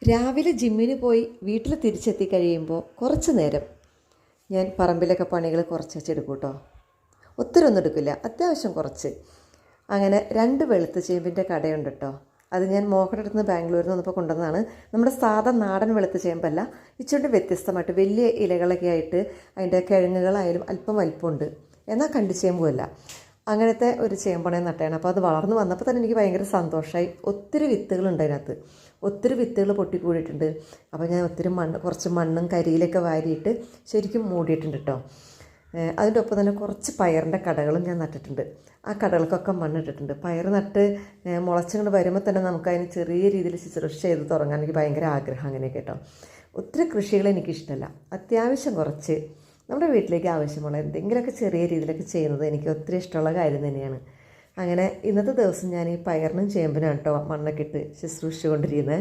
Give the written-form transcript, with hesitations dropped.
രാവിലെ ജിമ്മിന് പോയി വീട്ടിൽ തിരിച്ചെത്തി കഴിയുമ്പോൾ കുറച്ച് നേരം ഞാൻ പറമ്പിലൊക്കെ പണികൾ കുറച്ച് വെച്ചെടുക്കും കേട്ടോ. ഒത്തിരി ഒന്നും എടുക്കില്ല, അത്യാവശ്യം കുറച്ച്. അങ്ങനെ 2 വെളുത്ത ചേമ്പിൻ്റെ കടയുണ്ട് കേട്ടോ. അത് ഞാൻ മോഹയുടെ അടുത്ത് നിന്ന് ബാംഗ്ലൂരിൽ നിന്ന് വന്നപ്പോൾ കൊണ്ടുവന്നതാണ്. നമ്മുടെ സാധാ നാടൻ വെളുത്ത ചേമ്പല്ല, ഇച്ചിരി വ്യത്യസ്തമായിട്ട് വലിയ ഇലകളൊക്കെ ആയിട്ട് അതിൻ്റെ കിഴങ്ങുകളായാലും അല്പം വലിപ്പമുണ്ട്, എന്നാൽ കണ്ടിച്ചേമ്പുമല്ല. അങ്ങനത്തെ ഒരു ചേമ്പണേ നട്ടയാണ്. അപ്പോൾ അത് വളർന്നു വന്നപ്പോൾ തന്നെ എനിക്ക് ഭയങ്കര സന്തോഷമായി. ഒത്തിരി വിത്തുകളുണ്ട് അതിനകത്ത്, ഒത്തിരി വിത്തുകൾ പൊട്ടിക്കൂടിയിട്ടുണ്ട്. അപ്പോൾ ഞാൻ ഒത്തിരി കുറച്ച് മണ്ണും കരിയിലൊക്കെ വാരിയിട്ട് ശരിക്കും മൂടിയിട്ടുണ്ട് കേട്ടോ. അതിൻ്റെ ഒപ്പം തന്നെ കുറച്ച് പയറിൻ്റെ കടകളും ഞാൻ നട്ടിട്ടുണ്ട്. ആ കടകൾക്കൊക്കെ മണ്ണിട്ടിട്ടുണ്ട്. പയർ നട്ട് മുളച്ചുകൊണ്ട് വരുമ്പോൾ തന്നെ നമുക്കതിന് ചെറിയ രീതിയിൽ ശുശ്രൂഷ ചെയ്ത് തുടങ്ങാൻ എനിക്ക് ഭയങ്കര ആഗ്രഹം. അങ്ങനെയൊക്കെ കേട്ടോ. ഒത്തിരി കൃഷികൾ എനിക്കിഷ്ടമല്ല, അത്യാവശ്യം കുറച്ച് നമ്മുടെ വീട്ടിലേക്ക് ആവശ്യമുള്ള എന്തെങ്കിലുമൊക്കെ ചെറിയ രീതിയിലൊക്കെ ചെയ്യുന്നത് എനിക്ക് ഒത്തിരി ഇഷ്ടമുള്ള കാര്യം തന്നെയാണ്. അങ്ങനെ ഇന്നത്തെ ദിവസം ഞാൻ ഈ പയറിനും ചേമ്പിനും കേട്ടോ മണ്ണൊക്കെ ഇട്ട് ശുശ്രൂഷിച്ചുകൊണ്ടിരിക്കുന്നത്.